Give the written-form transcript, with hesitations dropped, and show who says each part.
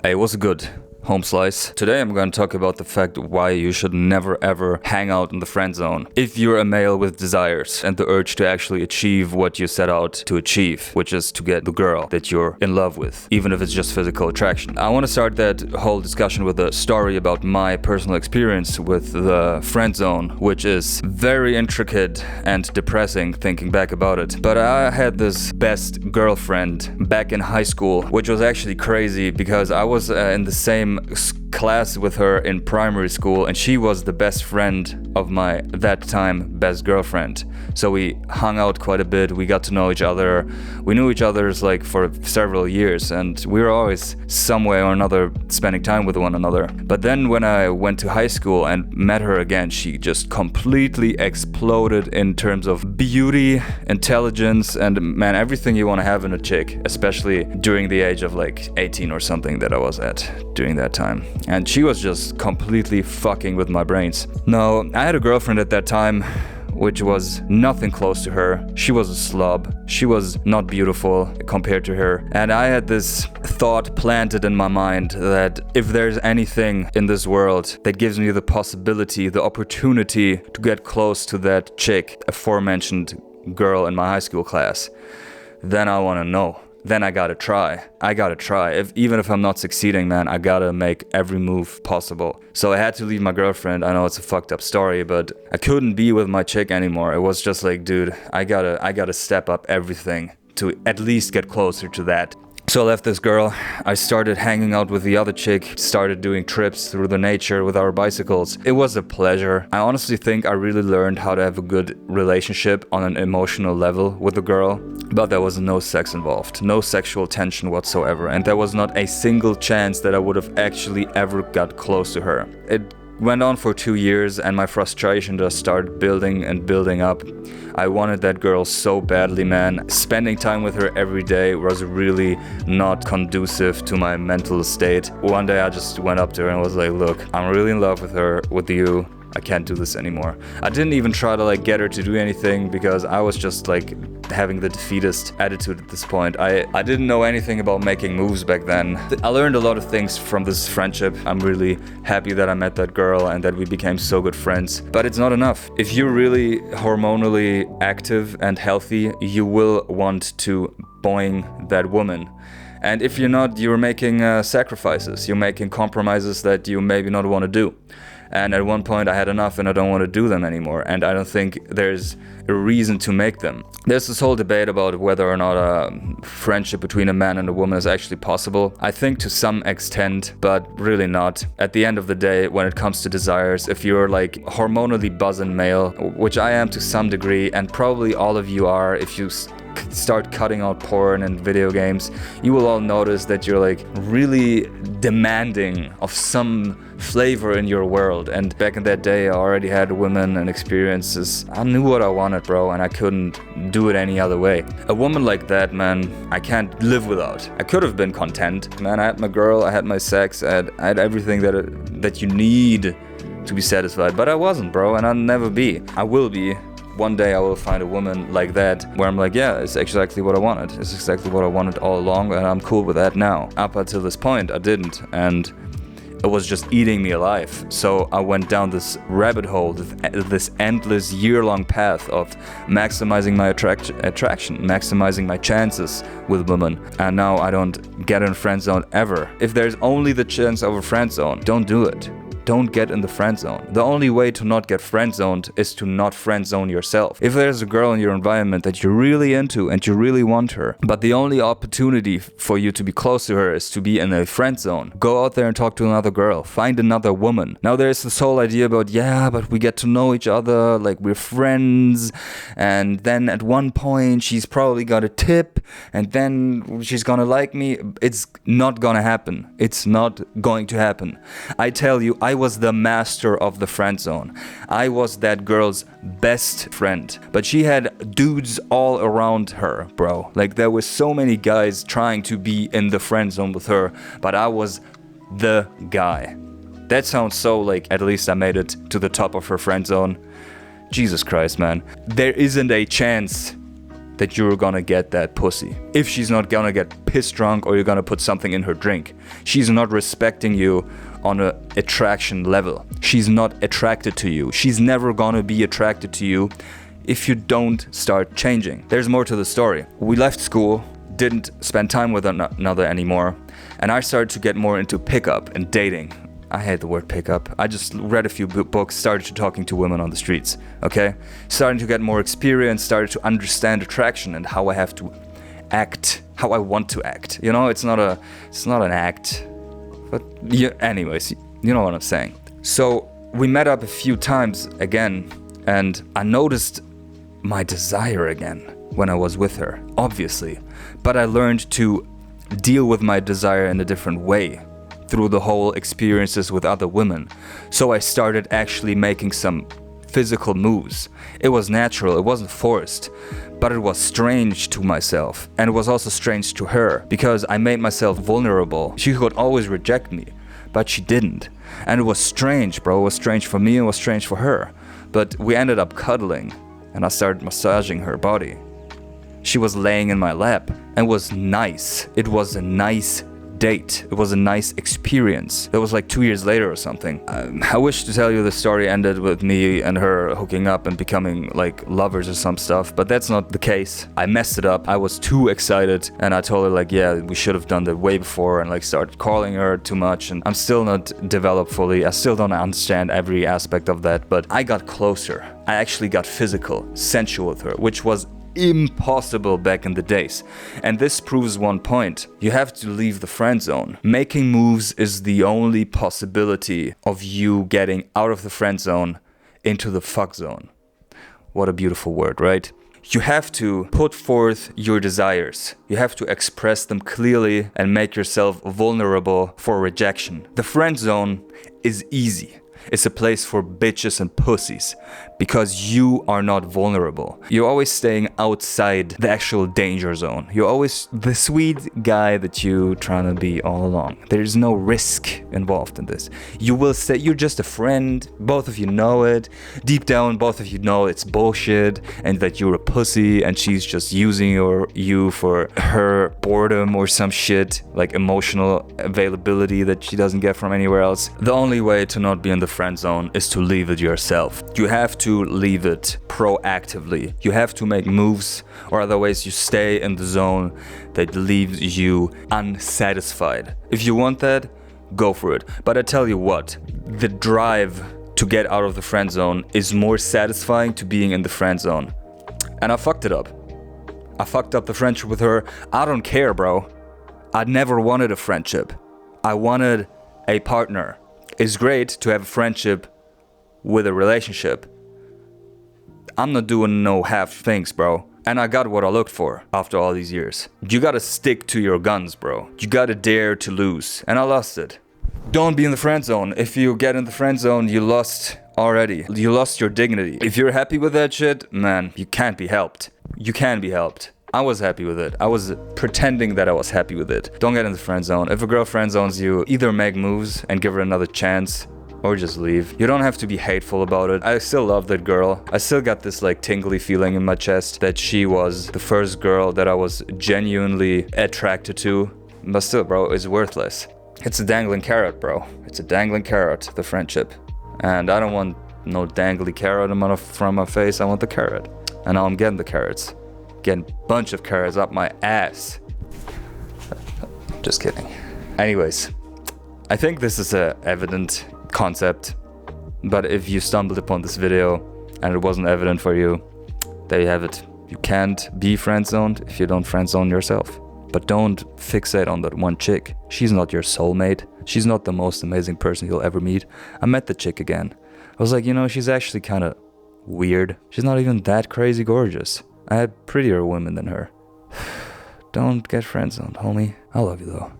Speaker 1: Hey, what's good, home slice? Today I'm going to talk about the fact why you should never ever hang out in the friend zone. If you're a male with desires and the urge to actually achieve what you set out to achieve, which is to get the girl that you're in love with, even if it's just physical attraction. I want to start that whole discussion with a story about my personal experience with the friend zone, which is very intricate and depressing thinking back about it. But I had this best girlfriend back in high school, which was actually crazy because I was in the same class with her in primary school, and she was the best friend of my that time best girlfriend. So we hung out quite a bit, we got to know each other, we knew each other's like for several years, and we were always some way or another spending time with one another. But then when I went to high school and met her again, she just completely exploded in terms of beauty, intelligence, and man, everything you want to have in a chick, especially during the age of like 18 or something that I was at during that time. And she was just completely fucking with my brains. Now, I had a girlfriend at that time which was nothing close to her. She was a slob. She was not beautiful compared to her. And I had this thought planted in my mind that if there's anything in this world that gives me the possibility, the opportunity to get close to that chick, aforementioned girl in my high school class, then I want to know. Then I gotta try. Even if I'm not succeeding, man, I gotta make every move possible. So I had to leave my girlfriend. I know it's a fucked up story, but I couldn't be with my chick anymore. It was just like, dude, I gotta step up everything to at least get closer to that. So I left this girl, I started hanging out with the other chick, started doing trips through the nature with our bicycles. It was a pleasure. I honestly think I really learned how to have a good relationship on an emotional level with the girl, but there was no sex involved, no sexual tension whatsoever, and there was not a single chance that I would have actually ever got close to her. It went on for 2 years and my frustration just started building and building up. I wanted that girl so badly, man. Spending time with her every day was really not conducive to my mental state. One day I just went up to her and was like, look, I'm really in love with you. I can't do this anymore. I didn't even try to like get her to do anything because I was just like having the defeatist attitude at this point. I didn't know anything about making moves back then. I learned a lot of things from this friendship. I'm really happy that I met that girl and that we became so good friends. But it's not enough. If you're really hormonally active and healthy, you will want to boing that woman. And if you're not, you're making sacrifices. You're making compromises that you maybe not want to do. And at one point I had enough and I don't want to do them anymore. And I don't think there's a reason to make them. There's this whole debate about whether or not a friendship between a man and a woman is actually possible. I think to some extent, but really not. At the end of the day, when it comes to desires, if you're like hormonally buzzing male, which I am to some degree, and probably all of you are, if you start cutting out porn and video games, you will all notice that you're like really demanding of some flavor in your world. And back in that day I already had women and experiences. I knew what I wanted, bro, and I couldn't do it any other way. A woman like that, man, I can't live without. I could have been content, man. I had my girl, I had my sex, I had everything that you need to be satisfied, but I wasn't, bro, and I'll never be. I will be. One day I will find a woman like that where I'm like, yeah, it's exactly what I wanted. It's exactly what I wanted all along, and I'm cool with that now. Up until this point, I didn't, and it was just eating me alive. So I went down this rabbit hole, this endless year-long path of maximizing my attraction, maximizing my chances with women. And now I don't get in friend zone ever. If there's only the chance of a friend zone, don't do it. Don't get in the friend zone. The only way to not get friend zoned is to not friend zone yourself. If there's a girl in your environment that you're really into and you really want her, but the only opportunity for you to be close to her is to be in a friend zone, go out there and talk to another girl. Find another woman. Now there's this whole idea about, yeah, but we get to know each other, like we're friends, and then at one point she's probably got a tip, and then she's gonna like me. It's not gonna happen. It's not going to happen. I tell you, I was the master of the friend zone. I was that girl's best friend. But she had dudes all around her, bro. Like there were so many guys trying to be in the friend zone with her, but I was the guy. That sounds so like, at least I made it to the top of her friend zone. Jesus Christ, man. There isn't a chance that you're gonna get that pussy. If she's not gonna get pissed drunk or you're gonna put something in her drink. She's not respecting you on a attraction level. She's not attracted to you. She's never gonna be attracted to you if you don't start changing. There's more to the story. We left school, didn't spend time with another anymore, and I started to get more into pickup and dating. I hate the word pickup. I just read a few books, started talking to women on the streets, okay? Starting to get more experience, started to understand attraction and how I have to act, how I want to act. You know, it's not an act, but yeah, anyways, you know what I'm saying. So we met up a few times again, and I noticed my desire again when I was with her, obviously. But I learned to deal with my desire in a different way through the whole experiences with other women. So I started actually making some physical moves. It was natural, it wasn't forced, but it was strange to myself. And it was also strange to her because I made myself vulnerable. She could always reject me, but she didn't. And it was strange, bro. It was strange for me, it was strange for her. But we ended up cuddling and I started massaging her body. She was laying in my lap and was nice. It was a nice date. It was a nice experience. That was like 2 years later or something. I wish to tell you the story ended with me and her hooking up and becoming like lovers or some stuff, but that's not the case. I messed it up. I was too excited and I told her like, yeah, we should have done that way before, and like started calling her too much, and I'm still not developed fully. I still don't understand every aspect of that, but I got closer. I actually got physical, sensual with her, which was impossible back in the days. And this proves one point. You have to leave the friend zone. Making moves is the only possibility of you getting out of the friend zone into the fuck zone. What a beautiful word, right? You have to put forth your desires. You have to express them clearly and make yourself vulnerable for rejection. The friend zone is easy. It's a place for bitches and pussies because you are not vulnerable. You're always staying outside the actual danger zone. You're always the sweet guy that you trying to be all along. There's no risk involved in this. You will say you're just a friend. Both of you know it. Deep down, both of you know it's bullshit and that you're a pussy and she's just using you for her boredom or some shit, like emotional availability that she doesn't get from anywhere else. The only way to not be in the friend zone is to leave it yourself. You have to leave it proactively. You have to make moves, or otherwise you stay in the zone that leaves you unsatisfied. If you want that, go for it. But I tell you what, the drive to get out of the friend zone is more satisfying to being in the friend zone. And I fucked it up. I fucked up the friendship with her. I don't care, bro. I never wanted a friendship. I wanted a partner. It's great to have a friendship with a relationship. I'm not doing no half things, bro. And I got what I looked for after all these years. You gotta stick to your guns, bro. You gotta dare to lose. And I lost it. Don't be in the friend zone. If you get in the friend zone, you lost already. You lost your dignity. If you're happy with that shit, man, you can't be helped. You can be helped. I was happy with it. I was pretending that I was happy with it. Don't get in the friend zone. If a girl friend zones you, either make moves and give her another chance, or just leave. You don't have to be hateful about it. I still love that girl. I still got this like tingly feeling in my chest that she was the first girl that I was genuinely attracted to. But still, bro, it's worthless. It's a dangling carrot, bro. It's a dangling carrot, the friendship. And I don't want no dangly carrot from my face. I want the carrot. And now I'm getting the carrots. Getting a bunch of carrots up my ass. Just kidding. Anyways, I think this is a evident concept, but if you stumbled upon this video and it wasn't evident for you, there you have it. You can't be friend-zoned if you don't friend-zone yourself. But don't fixate on that one chick. She's not your soulmate. She's not the most amazing person you'll ever meet. I met the chick again. I was like, you know, she's actually kind of weird. She's not even that crazy gorgeous. I had prettier women than her. Don't get friend-zoned, homie. I love you though.